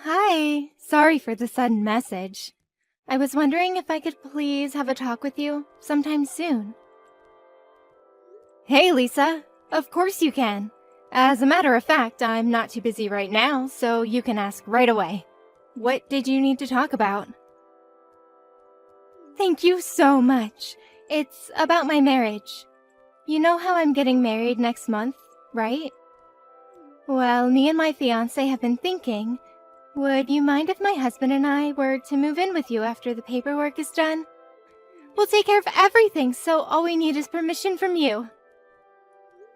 Hi. Sorry for the sudden message. I was wondering if I could please have a talk with you sometime soon. Hey, Lisa. Of course you can. As a matter of fact, I'm not too busy right now, so you can ask right away. What did you need to talk about? Thank you so much. It's about my marriage. You know how I'm getting married next month, right? Well, me and my fiancé have been thinking, would you mind if my husband and I were to move in with you after the paperwork is done? We'll take care of everything, so all we need is permission from you.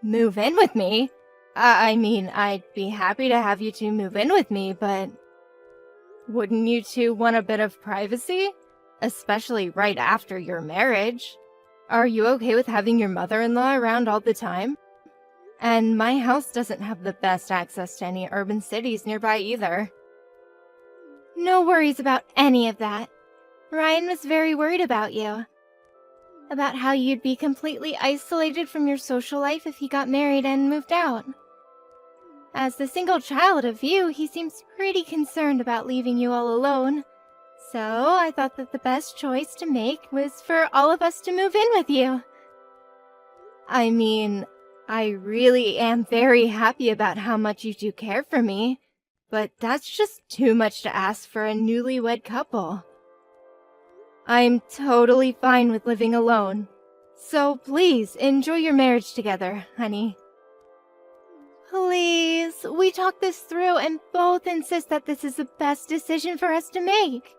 Move in with me? I'd be happy to have you two move in with me, but wouldn't you two want a bit of privacy? Especially right after your marriage. Are you okay with having your mother-in-law around all the time? And my house doesn't have the best access to any urban cities nearby either. No worries about any of that. Ryan was very worried about you. About how you'd be completely isolated from your social life if he got married and moved out. As the single child of you, he seems pretty concerned about leaving you all alone. So I thought that the best choice to make was for all of us to move in with you. I really am very happy about how much you two care for me, but that's just too much to ask for a newlywed couple. I'm totally fine with living alone, so please enjoy your marriage together, honey. Please, we talked this through and both insist that this is the best decision for us to make.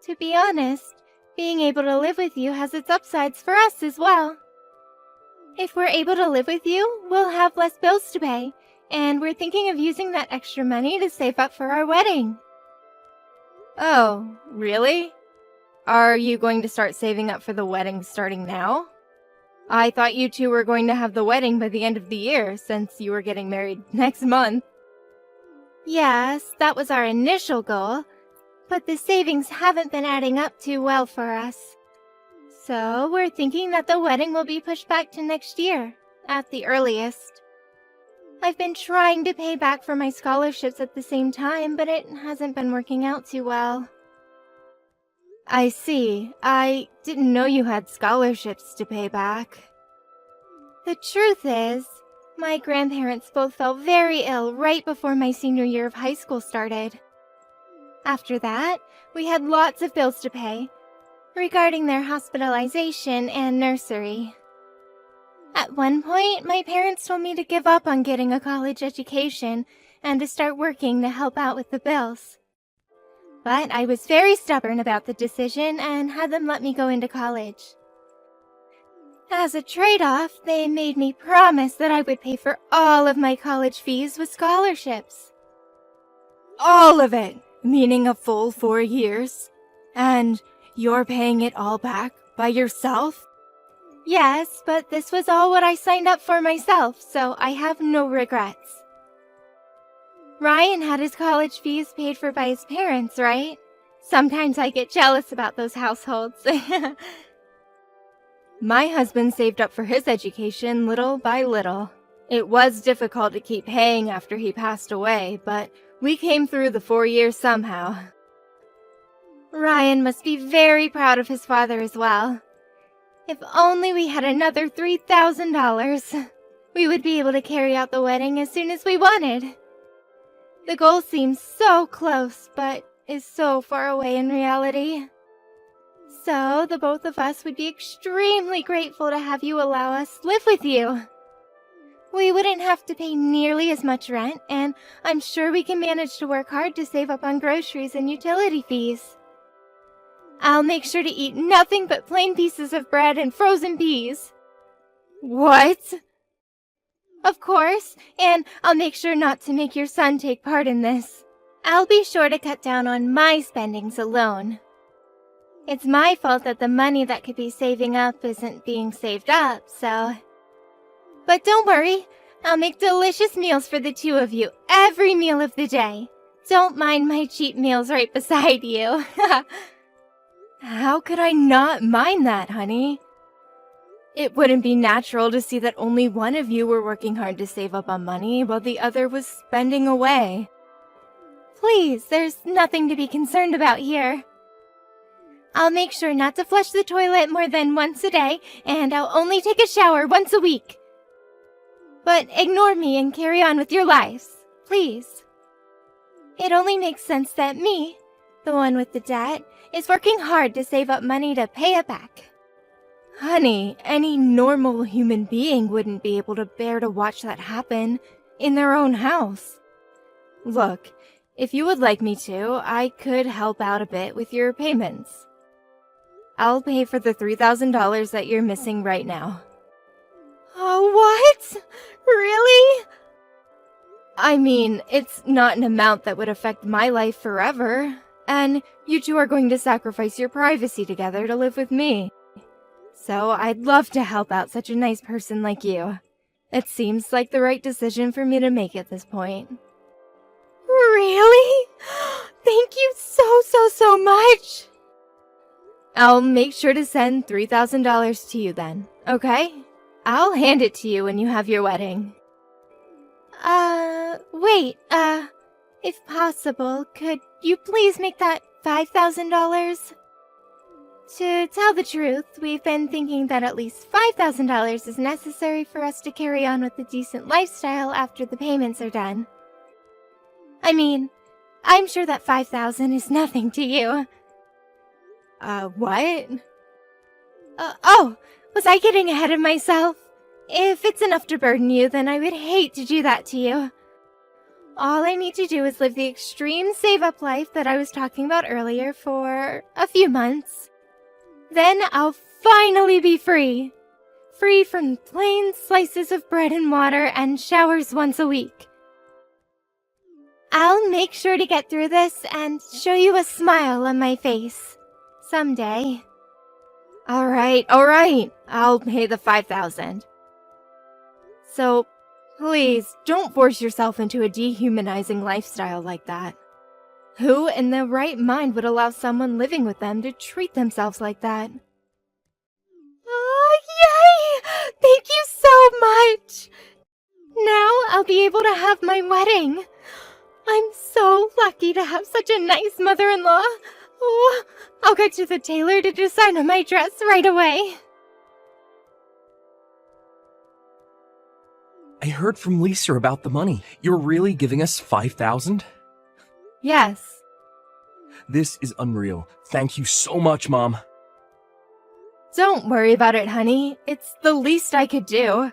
To be honest, being able to live with you has its upsides for us as well. If we're able to live with you, we'll have less bills to pay, and we're thinking of using that extra money to save up for our wedding. Oh, really? Are you going to start saving up for the wedding starting now? I thought you two were going to have the wedding by the end of the year, since you were getting married next month. Yes, that was our initial goal, but the savings haven't been adding up too well for us. So we're thinking that the wedding will be pushed back to next year, at the earliest. I've been trying to pay back for my scholarships at the same time, but it hasn't been working out too well. I see. I didn't know you had scholarships to pay back. The truth is, my grandparents both fell very ill right before my senior year of high school started. After that, we had lots of bills to pay, regarding their hospitalization and nursery. At one point, my parents told me to give up on getting a college education and to start working to help out with the bills. But I was very stubborn about the decision and had them let me go into college. As a trade-off, they made me promise that I would pay for all of my college fees with scholarships. All of it, meaning a full 4 years? And you're paying it all back by yourself? Yes, but this was all what I signed up for myself, so I have no regrets. Ryan had his college fees paid for by his parents, right? Sometimes I get jealous about those households. My husband saved up for his education little by little. It was difficult to keep paying after he passed away, but we came through the 4 years somehow. Ryan must be very proud of his father as well. If only we had another $3,000, we would be able to carry out the wedding as soon as we wanted. The goal seems so close, but is so far away in reality. So, the both of us would be extremely grateful to have you allow us live with you. We wouldn't have to pay nearly as much rent, and I'm sure we can manage to work hard to save up on groceries and utility fees. I'll make sure to eat nothing but plain pieces of bread and frozen peas. What? Of course, and I'll make sure not to make your son take part in this. I'll be sure to cut down on my spendings alone. It's my fault that the money that could be saving up isn't being saved up, so... But don't worry, I'll make delicious meals for the two of you every meal of the day. Don't mind my cheap meals right beside you. How could I not mind that, honey? It wouldn't be natural to see that only one of you were working hard to save up on money while the other was spending away. Please, there's nothing to be concerned about here. I'll make sure not to flush the toilet more than once a day, and I'll only take a shower once a week. But ignore me and carry on with your lives, please. It only makes sense that me, the one with the debt, is working hard to save up money to pay it back. Honey, any normal human being wouldn't be able to bear to watch that happen in their own house. Look, if you would like me to, I could help out a bit with your payments. I'll pay for the $3,000 that you're missing right now. What? Really? I mean, it's not an amount that would affect my life forever, and you two are going to sacrifice your privacy together to live with me. So I'd love to help out such a nice person like you. It seems like the right decision for me to make at this point. Really? Thank you so much! I'll make sure to send $3,000 to you then, okay? I'll hand it to you when you have your wedding. Wait, if possible, could you please make that $5,000? To tell the truth, we've been thinking that at least $5,000 is necessary for us to carry on with a decent lifestyle after the payments are done. I mean, I'm sure that $5,000 is nothing to you. What? Was I getting ahead of myself? If it's enough to burden you, then I would hate to do that to you. All I need to do is live the extreme save-up life that I was talking about earlier for a few months. Then I'll finally be free. Free from plain slices of bread and water and showers once a week. I'll make sure to get through this and show you a smile on my face. Someday. All right. I'll pay the $5,000. So, please, don't force yourself into a dehumanizing lifestyle like that. Who in their right mind would allow someone living with them to treat themselves like that? Oh, yay! Thank you so much! Now I'll be able to have my wedding. I'm so lucky to have such a nice mother-in-law. Oh, I'll go to the tailor to decide on my dress right away. I heard from Lisa about the money. You're really giving us $5,000? Yes. This is unreal. Thank you so much, Mom. Don't worry about it, honey. It's the least I could do.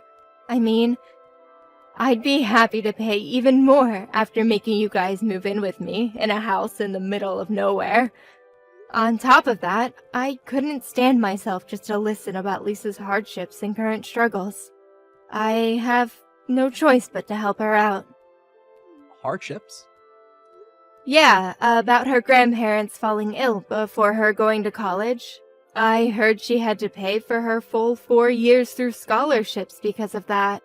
I mean, I'd be happy to pay even more after making you guys move in with me in a house in the middle of nowhere. On top of that, I couldn't stand myself just to listen about Lisa's hardships and current struggles. I have no choice but to help her out. Hardships? Yeah, about her grandparents falling ill before her going to college. I heard she had to pay for her full 4 years through scholarships because of that.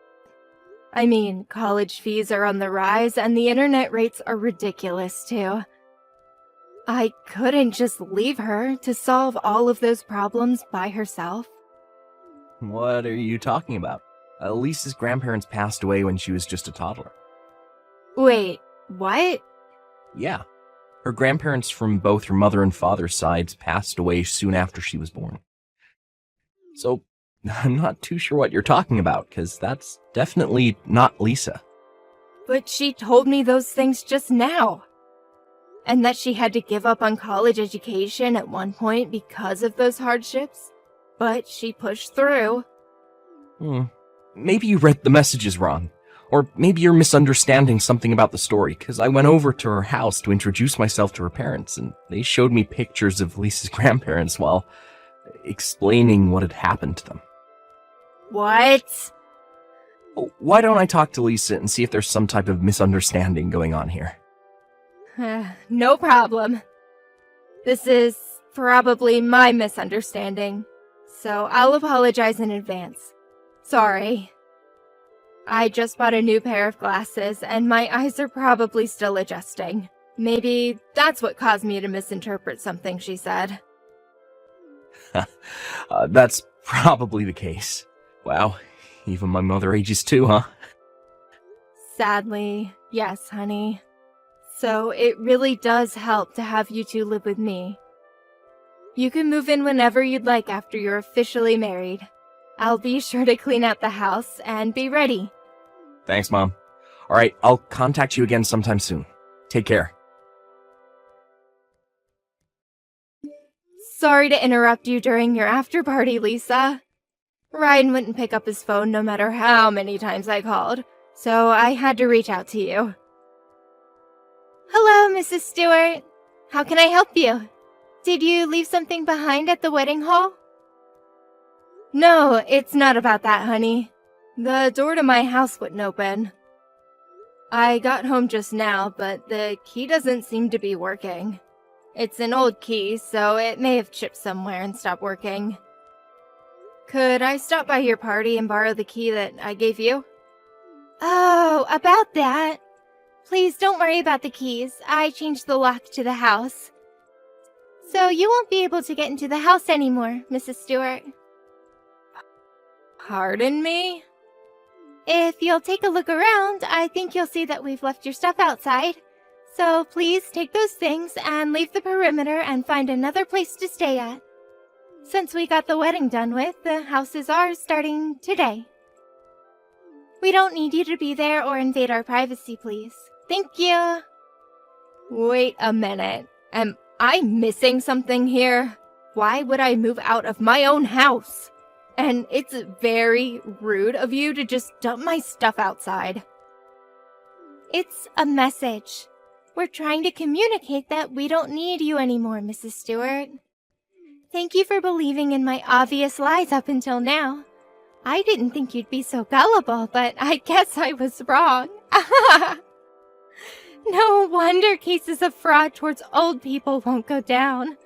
I mean, college fees are on the rise and the internet rates are ridiculous too. I couldn't just leave her to solve all of those problems by herself. What are you talking about? Lisa's grandparents passed away when she was just a toddler. Wait, what? Yeah. Her grandparents from both her mother and father's sides passed away soon after she was born. So, I'm not too sure what you're talking about, because that's definitely not Lisa. But she told me those things just now. And that she had to give up on college education at one point because of those hardships. But she pushed through. Maybe you read the messages wrong. Or maybe you're misunderstanding something about the story, because I went over to her house to introduce myself to her parents, and they showed me pictures of Lisa's grandparents while explaining what had happened to them. What? Why don't I talk to Lisa and see if there's some type of misunderstanding going on here? No problem. This is probably my misunderstanding, so I'll apologize in advance. Sorry. I just bought a new pair of glasses, and my eyes are probably still adjusting. Maybe that's what caused me to misinterpret something she said. That's probably the case. Wow, even my mother ages too, huh? Sadly, yes, honey. So it really does help to have you two live with me. You can move in whenever you'd like after you're officially married. I'll be sure to clean out the house and be ready. Thanks, Mom. All right, I'll contact you again sometime soon. Take care. Sorry to interrupt you during your after party, Lisa. Ryan wouldn't pick up his phone no matter how many times I called, so I had to reach out to you. Hello, Mrs. Stewart. How can I help you? Did you leave something behind at the wedding hall? No, it's not about that, honey. The door to my house wouldn't open. I got home just now, but the key doesn't seem to be working. It's an old key, so it may have chipped somewhere and stopped working. Could I stop by your party and borrow the key that I gave you? Oh, about that. Please don't worry about the keys. I changed the lock to the house. So you won't be able to get into the house anymore, Mrs. Stewart. Pardon me? If you'll take a look around, I think you'll see that we've left your stuff outside. So please take those things and leave the perimeter and find another place to stay at. Since we got the wedding done with, the house is ours starting today. We don't need you to be there or invade our privacy, please. Thank you. Wait a minute. Am I missing something here? Why would I move out of my own house? And it's very rude of you to just dump my stuff outside. It's a message. We're trying to communicate that we don't need you anymore, Mrs. Stewart. Thank you for believing in my obvious lies up until now. I didn't think you'd be so gullible, but I guess I was wrong. No wonder cases of fraud towards old people won't go down.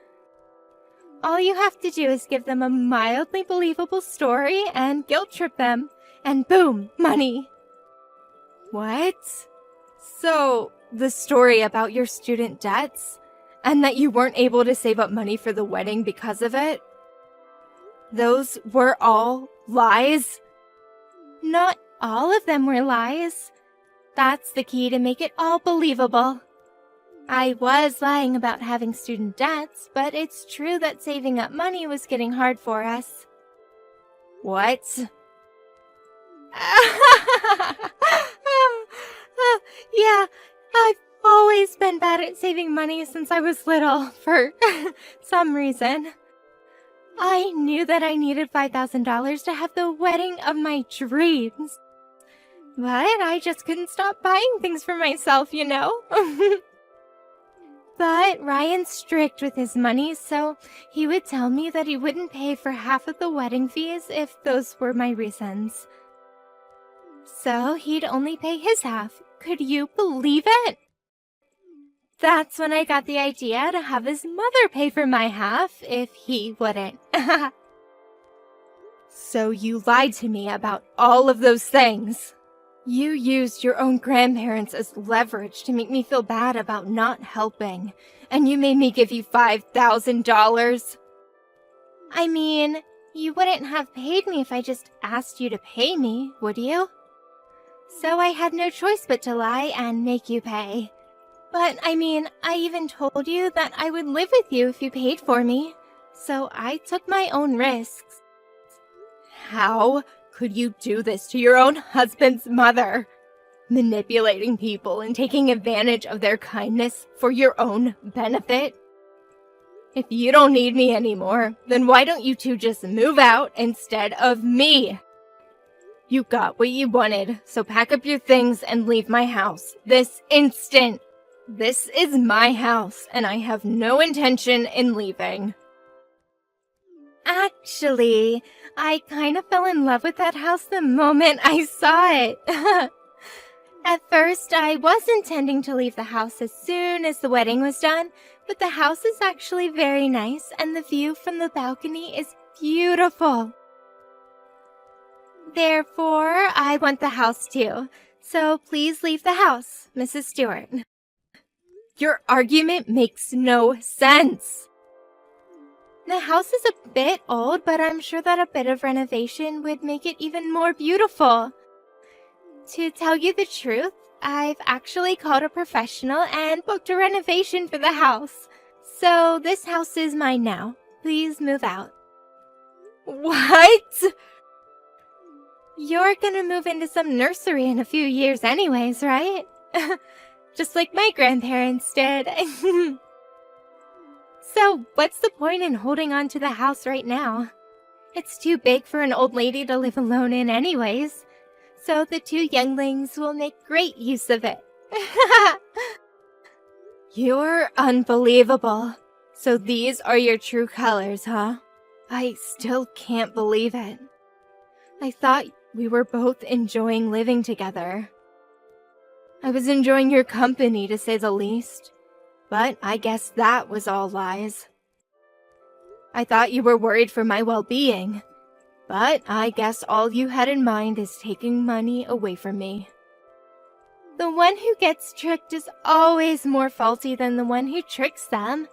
All you have to do is give them a mildly believable story and guilt trip them, and boom, money. What? So, the story about your student debts, and that you weren't able to save up money for the wedding because of it? Those were all lies? Not all of them were lies. That's the key to make it all believable. I was lying about having student debts, but it's true that saving up money was getting hard for us. What? Yeah, I've always been bad at saving money since I was little, for some reason. I knew that I needed $5,000 to have the wedding of my dreams. But I just couldn't stop buying things for myself, you know? But Ryan's strict with his money, so he would tell me that he wouldn't pay for half of the wedding fees if those were my reasons. So he'd only pay his half. Could you believe it? That's when I got the idea to have his mother pay for my half if he wouldn't. So you lied to me about all of those things. You used your own grandparents as leverage to make me feel bad about not helping, and you made me give you $5,000. I mean, you wouldn't have paid me if I just asked you to pay me, would you? So I had no choice but to lie and make you pay. But, I mean, I even told you that I would live with you if you paid for me, so I took my own risks. How could you do this to your own husband's mother? Manipulating people and taking advantage of their kindness for your own benefit? If you don't need me anymore, then why don't you two just move out instead of me? You got what you wanted, so pack up your things and leave my house this instant. This is my house, and I have no intention in leaving. Actually, I kind of fell in love with that house the moment I saw it. At first, I was intending to leave the house as soon as the wedding was done, but the house is actually very nice, and the view from the balcony is beautiful. Therefore, I want the house too, so please leave the house, Mrs. Stewart. Your argument makes no sense. The house is a bit old, but I'm sure that a bit of renovation would make it even more beautiful. To tell you the truth, I've actually called a professional and booked a renovation for the house. So this house is mine now. Please move out. What? You're gonna move into some nursery in a few years anyways, right? Just like my grandparents did. So, what's the point in holding on to the house right now? It's too big for an old lady to live alone in anyways. So the two younglings will make great use of it. You're unbelievable. So these are your true colors, huh? I still can't believe it. I thought we were both enjoying living together. I was enjoying your company, to say the least. But I guess that was all lies. I thought you were worried for my well-being. But I guess all you had in mind is taking money away from me. The one who gets tricked is always more faulty than the one who tricks them.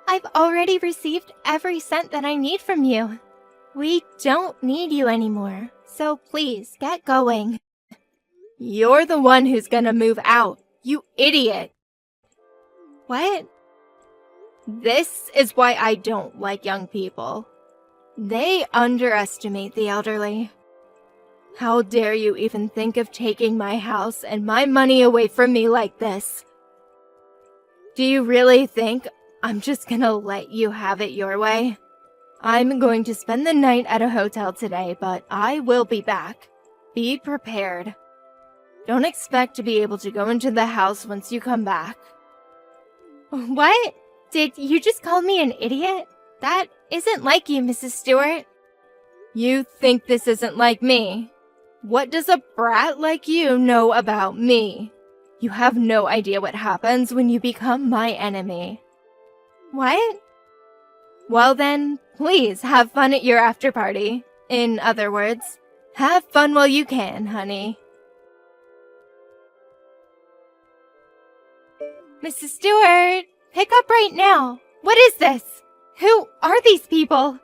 I've already received every cent that I need from you. We don't need you anymore, so please get going. You're the one who's gonna move out, you idiot. What? This is why I don't like young people. They underestimate the elderly. How dare you even think of taking my house and my money away from me like this? Do you really think I'm just gonna let you have it your way? I'm going to spend the night at a hotel today, but I will be back. Be prepared. Don't expect to be able to go into the house once you come back. What? Did you just call me an idiot? That isn't like you, Mrs. Stewart. You think this isn't like me? What does a brat like you know about me? You have no idea what happens when you become my enemy. What? Well then, please have fun at your after party. In other words, have fun while you can, honey. Mrs. Stewart, pick up right now. What is this? Who are these people?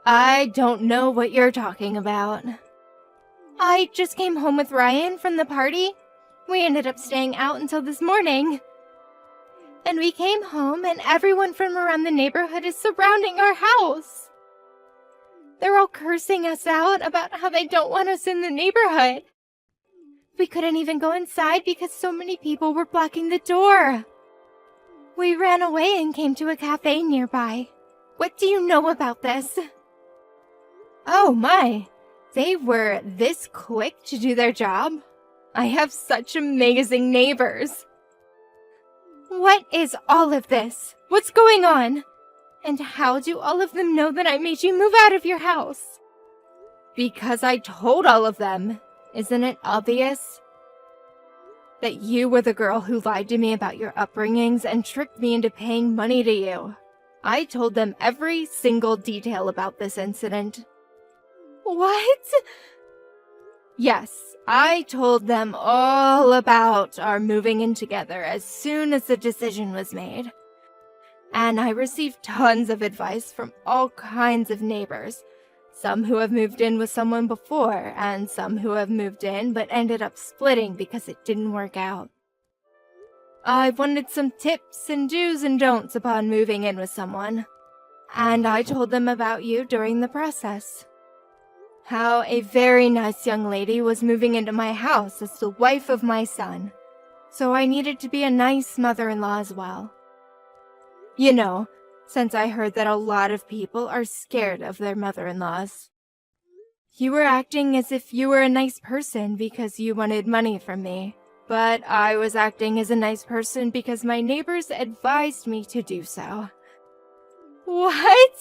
I don't know what you're talking about. I just came home with Ryan from the party. We ended up staying out until this morning. And we came home and everyone from around the neighborhood is surrounding our house. They're all cursing us out about how they don't want us in the neighborhood. We couldn't even go inside because so many people were blocking the door. We ran away and came to a cafe nearby. What do you know about this? Oh my, they were this quick to do their job? I have such amazing neighbors. What is all of this? What's going on? And how do all of them know that I made you move out of your house? Because I told all of them. Isn't it obvious? That you were the girl who lied to me about your upbringings and tricked me into paying money to you. I told them every single detail about this incident. What? Yes, I told them all about our moving in together as soon as the decision was made. And I received tons of advice from all kinds of neighbors. Some who have moved in with someone before, and some who have moved in but ended up splitting because it didn't work out. I wanted some tips and do's and don'ts upon moving in with someone, and I told them about you during the process. How a very nice young lady was moving into my house as the wife of my son, so I needed to be a nice mother-in-law as well. You know, since I heard that a lot of people are scared of their mother-in-laws. You were acting as if you were a nice person because you wanted money from me, but I was acting as a nice person because my neighbors advised me to do so. What?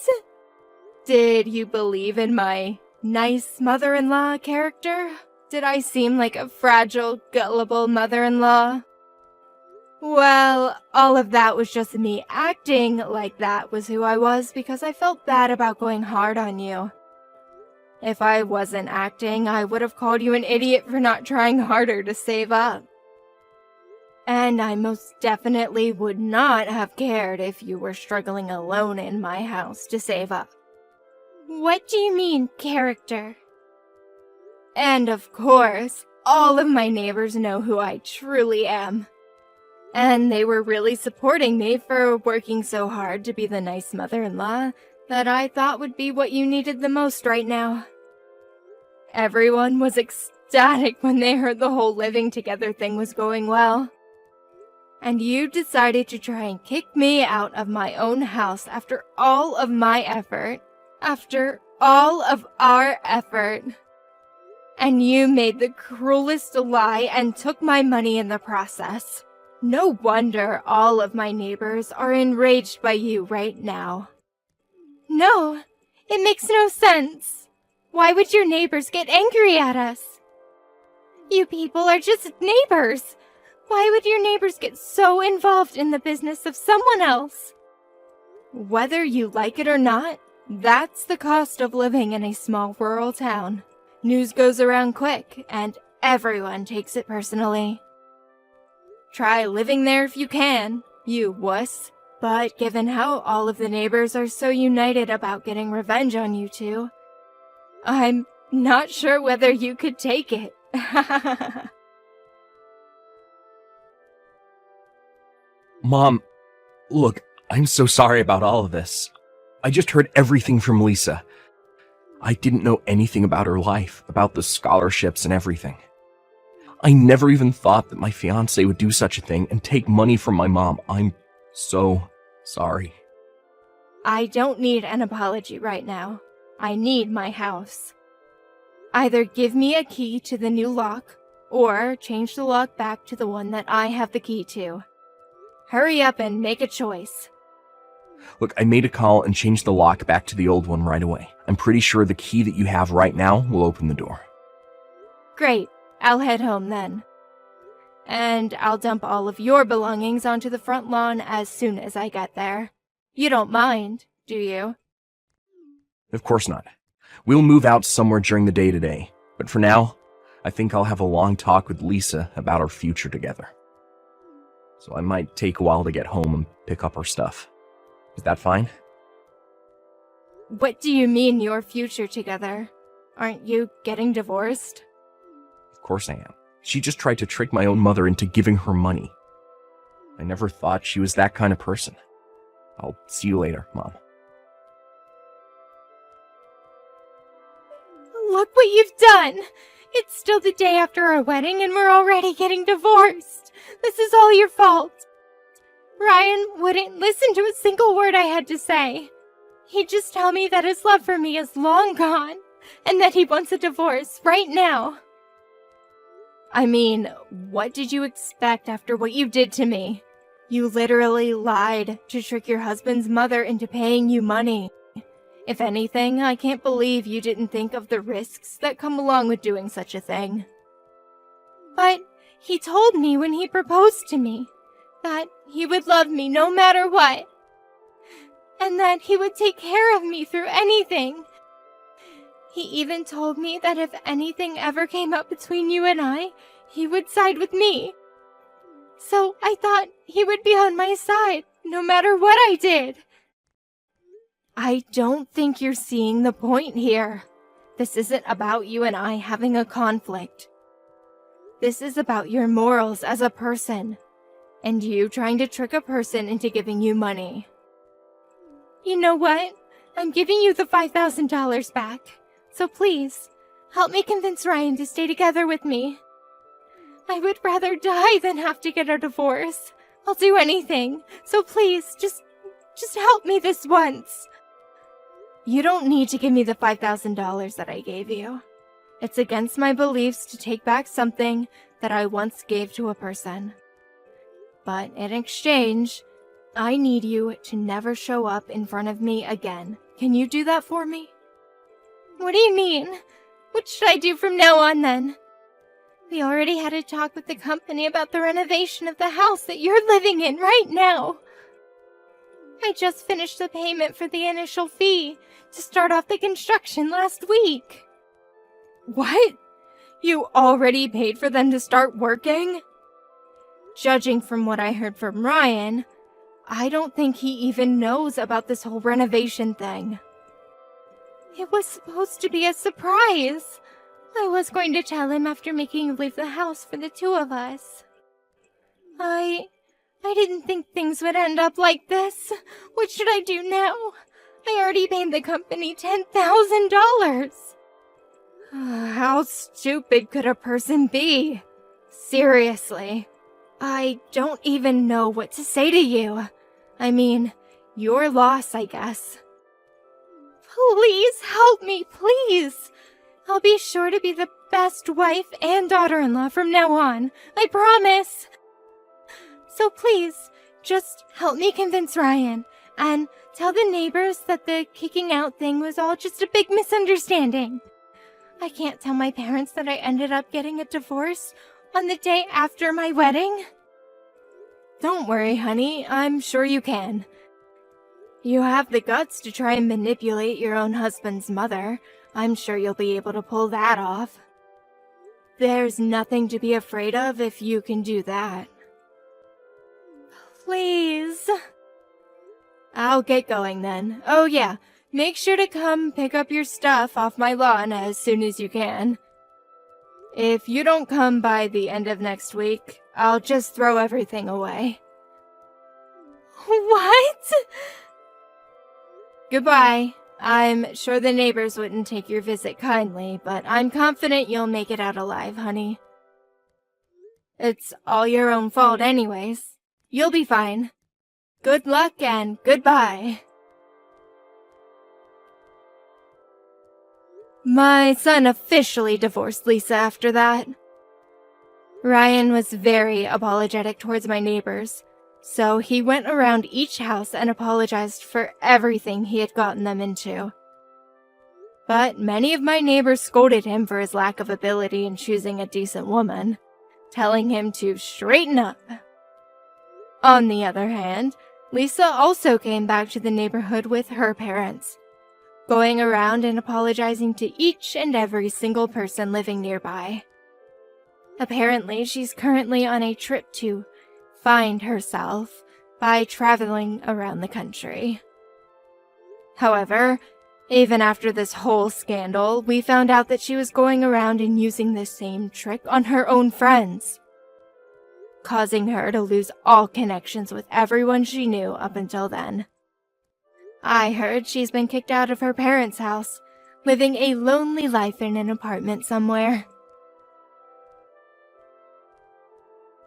Did you believe in my nice mother-in-law character? Did I seem like a fragile, gullible mother-in-law? Well, all of that was just me acting like that was who I was because I felt bad about going hard on you. If I wasn't acting, I would have called you an idiot for not trying harder to save up. And I most definitely would not have cared if you were struggling alone in my house to save up. What do you mean, character? And of course, all of my neighbors know who I truly am. And they were really supporting me for working so hard to be the nice mother-in-law that I thought would be what you needed the most right now. Everyone was ecstatic when they heard the whole living together thing was going well. And you decided to try and kick me out of my own house after all of my effort. After all of our effort. And you made the cruelest lie and took my money in the process. No wonder all of my neighbors are enraged by you right now. No, it makes no sense. Why would your neighbors get angry at us? You people are just neighbors. Why would your neighbors get so involved in the business of someone else? Whether you like it or not, that's the cost of living in a small rural town. News goes around quick, and everyone takes it personally. Try living there if you can, you wuss. But given how all of the neighbors are so united about getting revenge on you two, I'm not sure whether you could take it. Mom, look, I'm so sorry about all of this. I just heard everything from Lisa. I didn't know anything about her life, about the scholarships and everything. I never even thought that my fiancé would do such a thing and take money from my mom. I'm so sorry. I don't need an apology right now. I need my house. Either give me a key to the new lock, or change the lock back to the one that I have the key to. Hurry up and make a choice. Look, I made a call and changed the lock back to the old one right away. I'm pretty sure the key that you have right now will open the door. Great. I'll head home then. And I'll dump all of your belongings onto the front lawn as soon as I get there. You don't mind, do you? Of course not. We'll move out somewhere during the day today. But for now, I think I'll have a long talk with Lisa about our future together. So I might take a while to get home and pick up our stuff. Is that fine? What do you mean your future together? Aren't you getting divorced? Of course I am. She just tried to trick my own mother into giving her money. I never thought she was that kind of person. I'll see you later, Mom. Look what you've done! It's still the day after our wedding and we're already getting divorced. This is all your fault. Ryan wouldn't listen to a single word I had to say. He'd just tell me that his love for me is long gone and that he wants a divorce right now. I mean, what did you expect after what you did to me? You literally lied to trick your husband's mother into paying you money. If anything, I can't believe you didn't think of the risks that come along with doing such a thing. But he told me when he proposed to me that he would love me no matter what, and that he would take care of me through anything. He even told me that if anything ever came up between you and I, he would side with me. So I thought he would be on my side, no matter what I did. I don't think you're seeing the point here. This isn't about you and I having a conflict. This is about your morals as a person, and you trying to trick a person into giving you money. You know what? I'm giving you the $5,000 back. So please, help me convince Ryan to stay together with me. I would rather die than have to get a divorce. I'll do anything. So please, just help me this once. You don't need to give me the $5,000 that I gave you. It's against my beliefs to take back something that I once gave to a person. But in exchange, I need you to never show up in front of me again. Can you do that for me? What do you mean? What should I do from now on then? We already had a talk with the company about the renovation of the house that you're living in right now. I just finished the payment for the initial fee to start off the construction last week. What? You already paid for them to start working? Judging from what I heard from Ryan, I don't think he even knows about this whole renovation thing. It was supposed to be a surprise. I was going to tell him after making you leave the house for the two of us. I didn't think things would end up like this. What should I do now? I already paid the company $10,000. How stupid could a person be? Seriously. I don't even know what to say to you. I mean, your loss, I guess. Please help me, please. I'll be sure to be the best wife and daughter-in-law from now on. I promise. So please, just help me convince Ryan, and tell the neighbors that the kicking out thing was all just a big misunderstanding. I can't tell my parents that I ended up getting a divorce on the day after my wedding. Don't worry, honey. I'm sure you can. You have the guts to try and manipulate your own husband's mother. I'm sure you'll be able to pull that off. There's nothing to be afraid of if you can do that. Please. I'll get going then. Oh yeah, make sure to come pick up your stuff off my lawn as soon as you can. If you don't come by the end of next week, I'll just throw everything away. What? Goodbye. I'm sure the neighbors wouldn't take your visit kindly, but I'm confident you'll make it out alive, honey. It's all your own fault anyways. You'll be fine. Good luck and goodbye. My son officially divorced Lisa after that. Ryan was very apologetic towards my neighbors, so he went around each house and apologized for everything he had gotten them into. But many of my neighbors scolded him for his lack of ability in choosing a decent woman, telling him to straighten up. On the other hand, Lisa also came back to the neighborhood with her parents, going around and apologizing to each and every single person living nearby. Apparently, she's currently on a trip to find herself by traveling around the country. However, even after this whole scandal, we found out that she was going around and using the same trick on her own friends, causing her to lose all connections with everyone she knew up until then. I heard she's been kicked out of her parents' house, living a lonely life in an apartment somewhere.